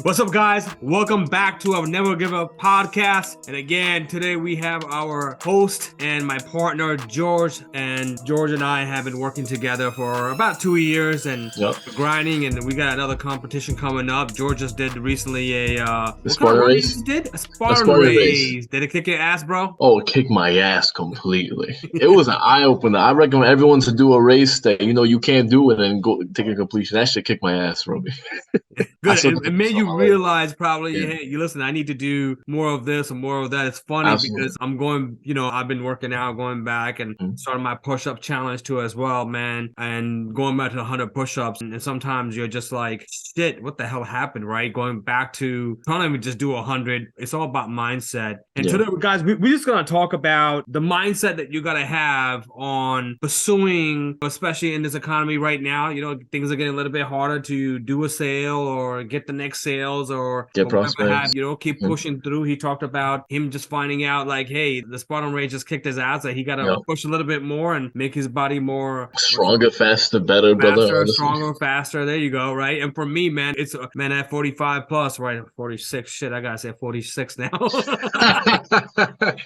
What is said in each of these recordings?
What's up, guys? Welcome back to our Never Give Up podcast. And again, today we have our host and my partner, George. And George and I have been working together for about 2 years and grinding. And we got another competition coming up. George just did recently a Spartan race. A Spartan race. Did it kick your ass, bro? Oh, it kicked my ass completely. It was an eye opener. I recommend everyone to do a race that you can't do it and go take a completion. That shit kicked my ass, Roby. Good. It made you realize probably, hey, you listen, I need to do more of this and more of that. It's funny because I'm going, I've been working out, going back and starting my push-up challenge too as well, man. And going back to 100 push-ups. And sometimes you're just like, shit, what the hell happened, right? Going back to trying to just do 100. It's all about mindset. And today, guys, we're just going to talk about the mindset that you got to have on pursuing, especially in this economy right now. Things are getting a little bit harder to do a sale or get the next sales or prospects. Keep pushing through. He talked about him just finding out like, hey, the Spartan race just kicked his ass. Like he got to push a little bit more and make his body more stronger, faster, better, brother. Stronger, faster. There you go. Right. And for me, man, it's at 45 plus, right? 46. Shit, I gotta say 46 now.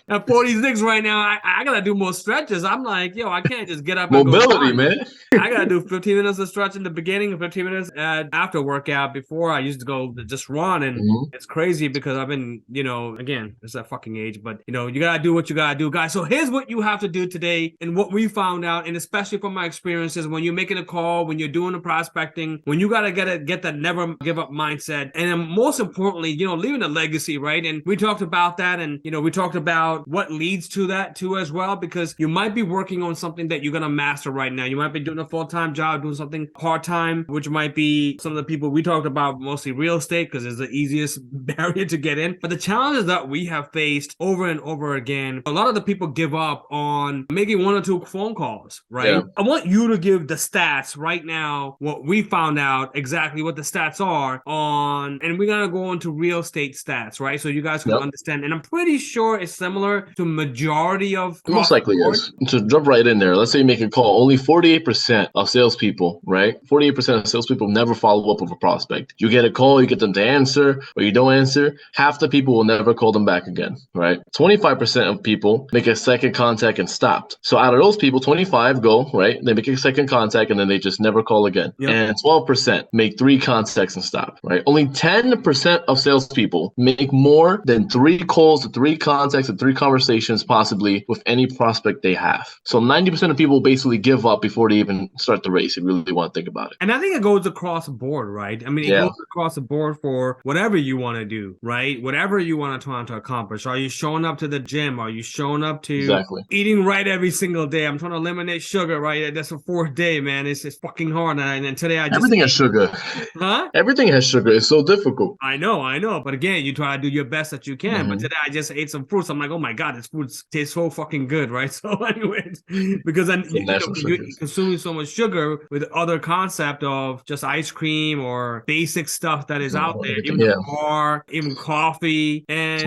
At 46 right now, I gotta do more stretches. I'm like, I can't just get up. Mobility, man. I gotta do 15 minutes of stretch in the beginning and 15 minutes after workout. Before I used to go just run, and it's crazy because I've been, again, it's that fucking age, but you gotta do what you gotta do, guys. So here's what you have to do today, and what we found out, and especially from my experiences, when you're making a call, when you're doing the prospecting, when you gotta get that never give up mindset, and then most importantly, leaving a legacy, right? And we talked about that, and we talked about what leads to that too as well, because you might be working on something that you're gonna master right now. You might be doing a full-time job, doing something part-time, which might be some of the people we talked about, mostly real estate, because it's the easiest barrier to get in. But the challenges that we have faced over and over again, a lot of the people give up on making 1 or 2 phone calls, right? Yeah. I want you to give the stats right now, what we found out, exactly what the stats are on, and we're going to go into real estate stats, right? So you guys can understand. And I'm pretty sure it's similar to majority of... Most likely is. To jump right in there, let's say you make a call. Only 48% of salespeople, right? 48% of salespeople never follow up with a prospect. You get a call, you get them to answer, or you don't answer. Half the people will never call them back again, right? 25% of people make a second contact and stopped. So out of those people, 25 go, right? They make a second contact and then they just never call again. Yep. And 12% make 3 contacts and stop, right? Only 10% of salespeople make more than 3 calls, 3 contacts, and 3 conversations possibly with any prospect they have. So 90% of people basically give up before they even start the race, if you really want to think about it. And I think it goes across the board, right? I mean, it goes across the board for whatever you want to do, right? Whatever you want to try to accomplish. Are you showing up to the gym? Are you showing up to eating right every single day? I'm trying to eliminate sugar, right? That's the 4th day, man. It's fucking hard. And today I just... Everything has sugar. Huh? Everything has sugar. It's so difficult. I know. But again, you try to do your best that you can. But today I just ate some fruits. I'm like, oh my God, this food tastes so fucking good, right? So anyways, because then you're consuming so much sugar with other concept of just ice cream or basic stuff that is out there, even the bar, even coffee. And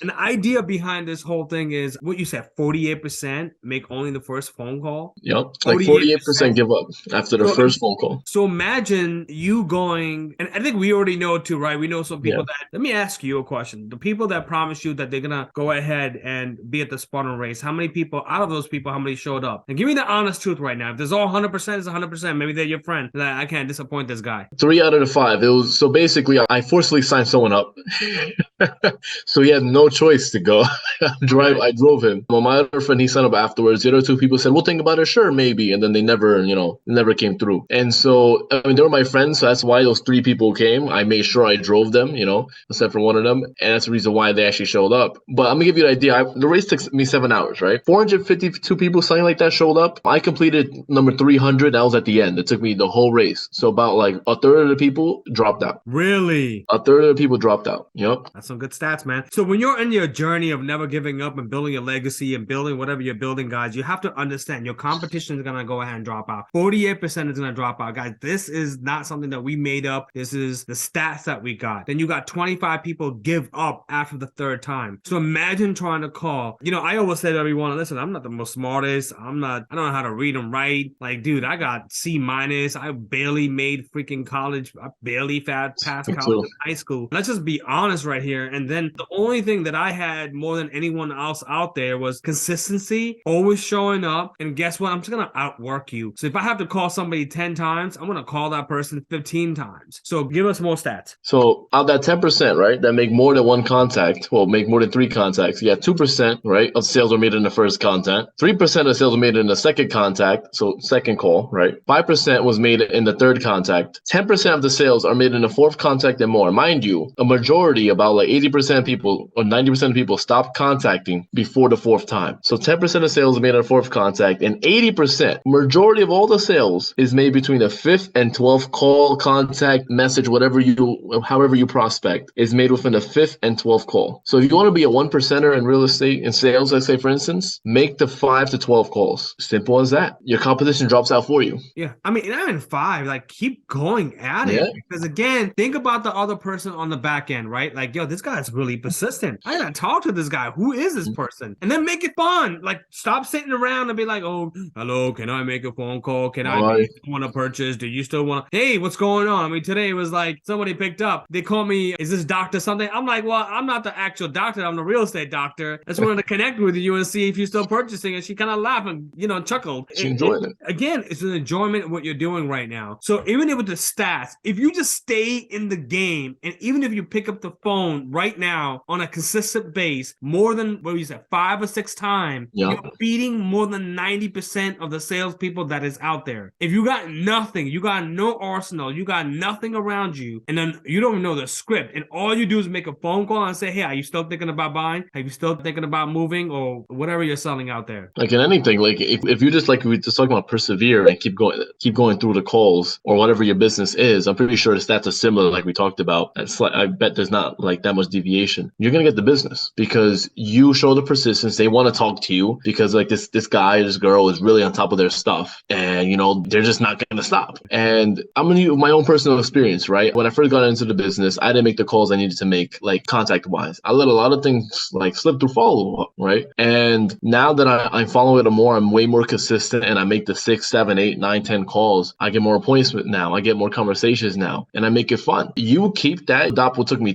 an idea behind this whole thing is what you said, 48% make only the first phone call. Yep. Like 48% give up after the first phone call. So imagine you going, and I think we already know too, right? We know some people that, let me ask you a question. The people that promise you that they're going to go ahead and be at the Spartan race, how many people, out of those people, how many showed up? And give me the honest truth right now. If there's all 100%, it's 100%. Maybe they're your friend. I can't disappoint this guy. 3 out of the 5. It was, so basically I forcefully signed someone up. So he had no choice to go. I drove him. Well, my other friend, he signed up afterwards. The other 2 people said, we'll think about it, sure, maybe. And then they never came through. And so, I mean, they were my friends. So that's why those 3 people came. I made sure I drove them, except for one of them. And that's the reason why they actually showed up. But I'm going to give you an idea. The race took me 7 hours, right? 452 people, something like that, showed up. I completed number 300. That was at the end. It took me the whole race. So about like a third of the people dropped out. Really? A third of the people dropped out. Yep. That's some good stats, man. So when you're in your journey of never giving up and building a legacy and building whatever you're building, guys, you have to understand your competition is going to go ahead and drop out. 48% is going to drop out, guys. This is not something that we made up. This is the stats that we got. Then you got 25 people give up after the 3rd time. So imagine trying to call. I always say to everyone, listen, I'm not the most smartest. I don't know how to read and write. Like, dude, I got C-. I barely made freaking college I barely passed Me college too. and high school. Let's just be honest right here. And then the only thing that I had more than anyone else out there was consistency, always showing up. And guess what? I'm just going to outwork you. So if I have to call somebody 10 times, I'm going to call that person 15 times. So give us more stats. So out of that 10%, right, that make more than one contact, well, make more than three contacts, yeah, 2%, right, of sales were made in the first contact. 3% of sales were made in the second contact, so second call, right? 5% was made in the third contact. 10% of the sales are made in the fourth contact and more. Mind you, a majority, about like 80% of people or 90% of people stop contacting before the fourth time. So 10% of sales are made in the fourth contact, and 80%, majority of all the sales is made between the fifth and 12th call, contact, message, however you prospect, is made within the fifth and 12th call. So if you want to be a 1%er in real estate in sales, let's say for instance, make the 5 to 12 calls. Simple as that. Your competition drops out for you. Yeah. I mean, not in 5, like keep going at it. Yeah. Because again, think about the other person on the back end, right? Like, yo, this guy's really persistent. I gotta talk to this guy. Who is this person? And then make it fun. Like, stop sitting around and be like, oh, hello, can I make a phone call? Do you still want to purchase? Do you still want to, hey, what's going on? I mean, today was like somebody picked up. They call me, is this doctor something? I'm like, well, I'm not the actual doctor. I'm the real estate doctor. I just wanted to connect with you and see if you're still purchasing. And she kind of laughed and, chuckled. She enjoyed it. Again, it's an enjoyment of what you're doing right now. So even with the stats, if you just stay in the game, and even if you pick up the phone right now on a consistent base, more than, what you said, 5 or 6 times, you're beating more than 90% of the salespeople that is out there. If you got nothing, you got no arsenal, you got nothing around you, and then you don't know the script, and all you do is make a phone call and say, hey, are you still thinking about buying? Are you still thinking about moving, or whatever you're selling out there? Like in anything, like if you just, like we just talking about, persevere and keep going through the calls or whatever your business is, I'm pretty sure the stats are similar, like we talked about. I bet there's not like that much deviation. You're gonna get the business because you show the persistence. They want to talk to you because like this guy, this girl is really on top of their stuff, and they're just not gonna stop. And I'm gonna use my own personal experience, right? When I first got into the business, I didn't make the calls I needed to make, like contact wise. I let a lot of things like slip through follow up, right? And now that I'm following it more, I'm way more consistent, and I make the 6, 7, 8, 9, 10 calls. I get more appointments now. I get more conversations now, and I make it fun. You keep that, adopt what took me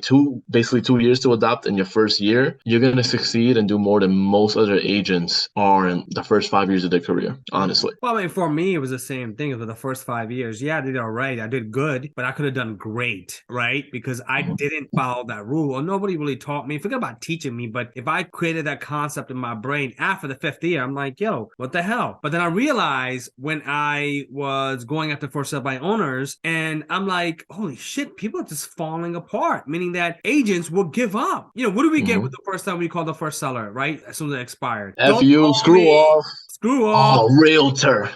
basically 2 years to adopt in your first year, you're gonna succeed and do more than most other agents are in the first 5 years of their career, honestly. Well, I mean, for me, it was the same thing for the first 5 years. Yeah, I did all right. I did good, but I could have done great, right? Because I didn't follow that rule, or nobody really taught me. Forget about teaching me, but if I created that concept in my brain after the 5th year, I'm like, yo, what the hell? But then I realized when I was going after for sale by owners, and I'm like, holy shit, people are just falling apart, meaning that agents will give up. What do we get with the first time we call the first seller, right? As soon as it expired. F you, screw off. Screw off. Oh, realtor.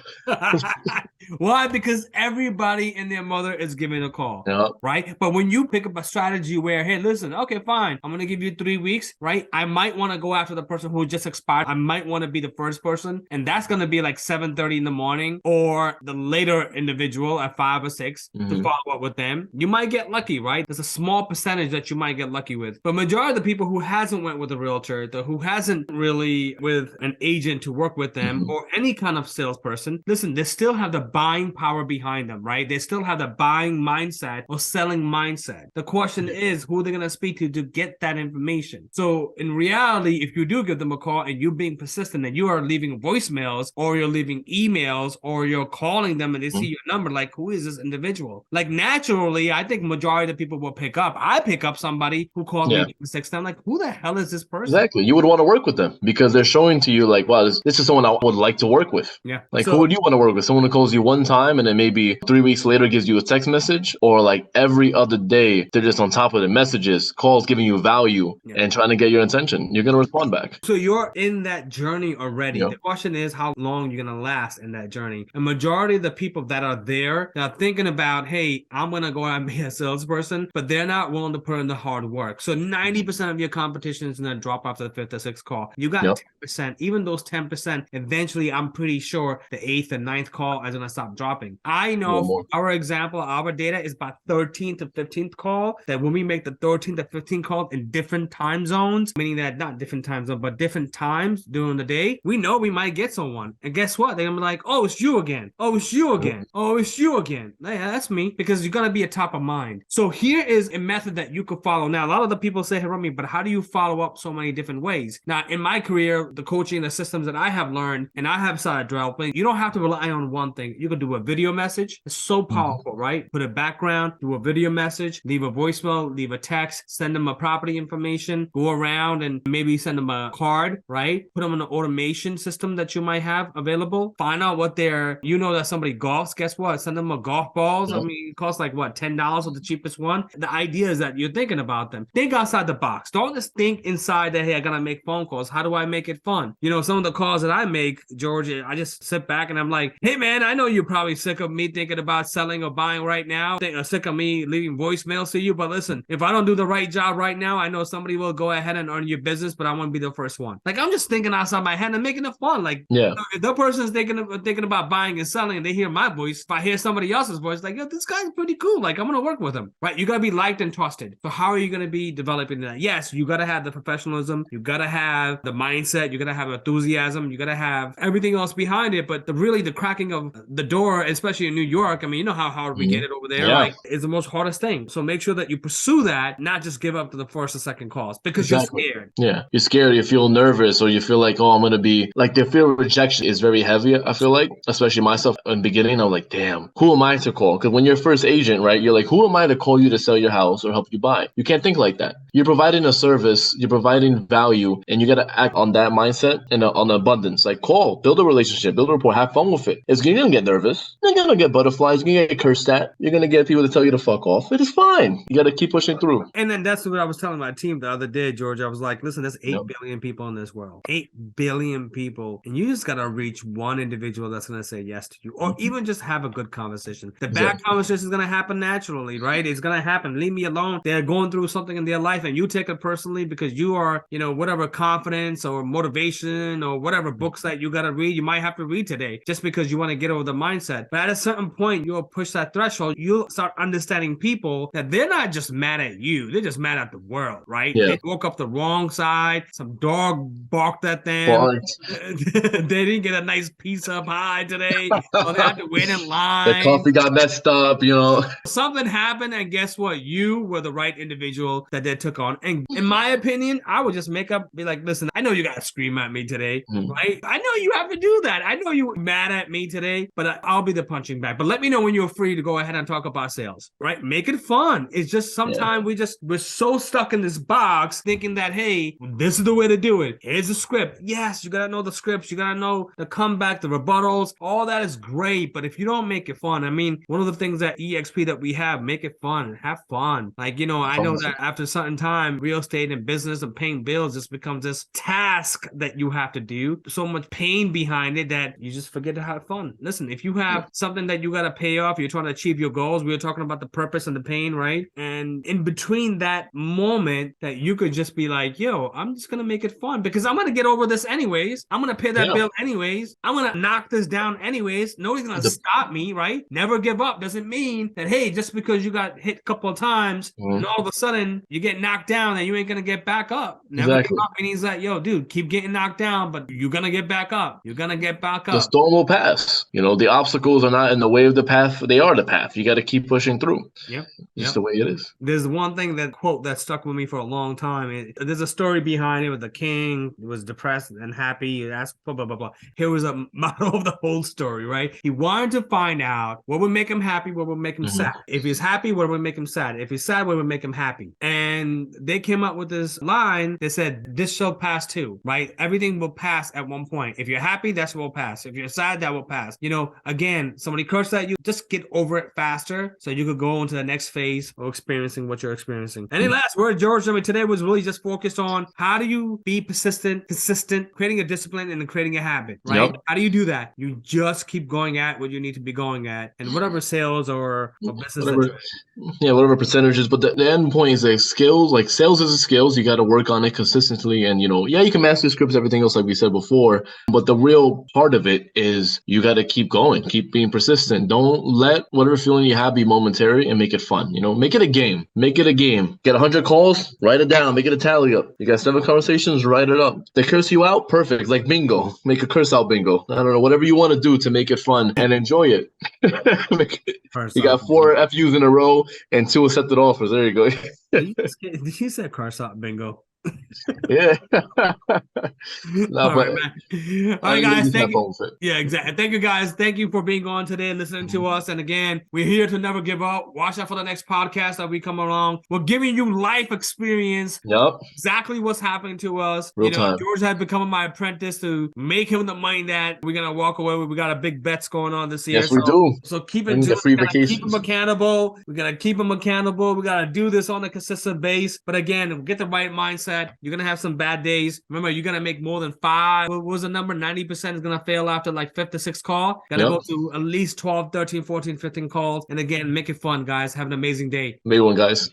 Why? Because everybody and their mother is giving a call, right? But when you pick up a strategy where, hey, listen, okay, fine, I'm going to give you 3 weeks, right? I might want to go after the person who just expired. I might want to be the first person, and that's going to be like 7:30 in the morning, or the later individual at 5 or 6 to follow up with them. You might get lucky, right? There's a small percentage that you might get lucky with. But majority of the people who hasn't went with a realtor, who hasn't really with an agent to work with them, or any kind of salesperson, listen, they still have the buying power behind them, right? They still have the buying mindset or selling mindset. The question is who they're going to speak to get that information. So in reality, if you do give them a call and you're being persistent and you are leaving voicemails, or you're leaving emails, or you're calling them and they see your number, like, who is this individual? Like, naturally, I think majority of the people will pick up. I pick up somebody who called me 6 times, like, who the hell is this person? Exactly. You would want to work with them because they're showing to you like, wow, this is someone I would like to work with. Yeah. Like, who would you want to work with? Someone who calls you one time and then maybe 3 weeks later gives you a text message, or like every other day they're just on top of the messages, calls, giving you value and trying to get your attention. You're going to respond back. So you're in that journey already. The question is how long you're going to last in that journey. A majority of the people that are there, that are thinking about, hey, I'm going to go out and be a salesperson, but they're not willing to put in the hard work. So 90% of your competition is going to drop off to the 5th or 6th call. You got 10%. Even those 10%, eventually, I'm pretty sure the 8th and 9th call is going to stop dropping. I know for our example, our data is about 13th to 15th call, that when we make the 13th to 15th call in different time zones, meaning that not different time zones, but different times during the day, we know we might get someone. And guess what? They're going to be like, oh, it's you again. Oh, it's you again. Oh, it's you again. Yeah, that's me. mean? Because you're going to be a top of mind. So here is a method that you could follow. Now, a lot of the people say, hey, Rami, but how do you follow up so many different ways? Now, in my career, the coaching, the systems that I have learned and I have started developing, you don't have to rely on one thing. You can do a video message. It's so powerful, right? Put a background, do a video message, leave a voicemail, leave a text, send them a property information, go around and maybe send them a card, right? Put them in an automation system that you might have available. Find out what their, that somebody golfs. Guess what? Send them a golf balls. I mean, it costs like what, $10 with the cheapest one. The idea is that you're thinking about them. Think outside the box. Don't just think inside that, hey, I gotta make phone calls. How do I make it fun? Some of the calls that I make, George, I just sit back and I'm like, hey man, I know you're probably sick of me thinking about selling or buying right now. Sick of me leaving voicemails to you. But listen, if I don't do the right job right now, I know somebody will go ahead and earn your business, but I want to be the first one. Like, I'm just thinking outside my head and making it fun. Like, if the person's thinking about buying and selling and they hear my voice, if I hear somebody else's voice, like, yo, this guy's pretty cool. Like, I'm going to work with him, right? You got to be liked and trusted. So how are you going to be developing that? Yes, you got to have the professionalism. You got to have the mindset. You got to have enthusiasm. You got to have everything else behind it. But the cracking of the door, especially in New York, I mean, you know how hard we get it over there, right? It's the most hardest thing. So make sure that you pursue that, not just give up to the first or second calls because you're scared. Yeah, you're scared. You feel nervous, or you feel like, oh, I'm going to be like, the fear of rejection is very heavy. I feel like, especially myself in the beginning, I'm like, damn, who am I to call? Because when you're first agent, right, you're like, who am I to call you to sell your house or help you buy? You can't think like that. You're providing a service, you're providing value, and you got to act on that mindset and on abundance. Like, call, build a relationship, build a rapport, have fun with it. You're going to get nervous. You're going to get butterflies. You're going to get cursed at. You're going to get people to tell you to fuck off. It is fine. You got to keep pushing through. And then that's what I was telling my team the other day, George. I was like, listen, there's 8 billion people in this world. 8 billion people. And you just got to reach one individual that's going to say yes to you, or even just have a good conversation. The bad conversation is going to happen naturally, right? It's going to happen. Leave me alone. They're going through something in their life and you take it personally because you are, whatever confidence or motivation or whatever books that you got to read, you might have to read today just because you want to get over the mindset. But at a certain point, you'll push that threshold. You'll start understanding people that they're not just mad at you. They're just mad at the world, right? Yeah. They woke up the wrong side. Some dog barked at them. They didn't get a nice pizza pie today. Or they had to wait in line. The coffee got messed up, Something happened, and guess what? You were the right individual that they took on. And in my opinion, I would just be like, listen, I know you got to scream at me today, right? I know you have to do that. I know you're mad at me today, but I'll be the punching bag. But let me know when you're free to go ahead and talk about sales, right? Make it fun. It's just sometimes we're so stuck in this box thinking that, hey, this is the way to do it. Here's the script. Yes, you got to know the scripts. You got to know the comeback, the rebuttals. All that is great. But if you don't make it fun, I mean, one of the things at EXP that we have, make it fun. Have fun. Like, I know that after a certain time, real estate and business and paying bills just becomes this task that you have to do. So much pain behind it that you just forget to have fun. Listen, if you have something that you got to pay off, you're trying to achieve your goals. We were talking about the purpose and the pain, right? And in between that moment that you could just be like, yo, I'm just going to make it fun because I'm going to get over this anyways. I'm going to pay that bill anyways. I'm going to knock this down anyways. Nobody's going to stop me, right? Never give up doesn't mean that, hey, just because you got hit a couple of times and all of a sudden you get knocked down and you ain't going to get back up. Never give up means that, yo, dude, keep getting knocked down, but you're going to get back up. You're going to get back up. The storm will pass. The obstacles are not in the way of the path. They are the path. You got to keep pushing through. Yep. Just the way it is. There's one thing that stuck with me for a long time. There's a story behind it with the king. He was depressed and happy. He asked blah, blah, blah, blah. Here was a model of the whole story, right? He wanted to find out what would make him happy, what would make him sad. If he's happy, what would make him sad? If he's sad, what would make him happy? And they came up with this line. They said, this shall pass too, right? Everything will pass at one point. If you're happy, that's what will pass. If you're sad, that will pass. Again, somebody cursed at you, just get over it faster so you could go into the next phase of experiencing what you're experiencing. Any last word, George? I mean, today was really just focused on how do you be persistent, consistent, creating a discipline and creating a habit, right? Yep. How do you do that? You just keep going at what you need to be going at and whatever sales or business. Whatever percentages. But the end point is like skills. Like sales is a skills. You got to work on it consistently. And, you can master scripts, everything else like we said before. But the real part of it is you got to keep going, keep being persistent. Don't let whatever feeling you have be momentary and make it fun. Make it a game. Make it a game. Get 100 calls, write it down, make it a tally up. You got 7 conversations, write it up. They curse you out, perfect. Like bingo. Make a curse out bingo. I don't know, whatever you want to do to make it fun and enjoy it. All You got 4 FUs in a row, and 2 set it off. There you go. You said car stop bingo. Yeah. All right, man. All right, guys. Thank you. Fit. Yeah, exactly. Thank you, guys. Thank you for being on today and listening to us. And again, we're here to never give up. Watch out for the next podcast that we come along. We're giving you life experience. Yep. Exactly what's happening to us. Real time. George had become my apprentice to make him the money that we're gonna walk away with. We got a big bets going on this year. Yes, we do. So keep it. Keep him accountable. We're gonna keep him accountable. We gotta do this on a consistent base. But again, get the right mindset. You're gonna have some bad days. Remember, you're gonna make more than 5. What was the number? 90% is gonna fail after like 5th to 6th call. Gotta go to at least 12, 13, 14, 15 calls. And again, make it fun, guys. Have an amazing day. Amazing one, guys.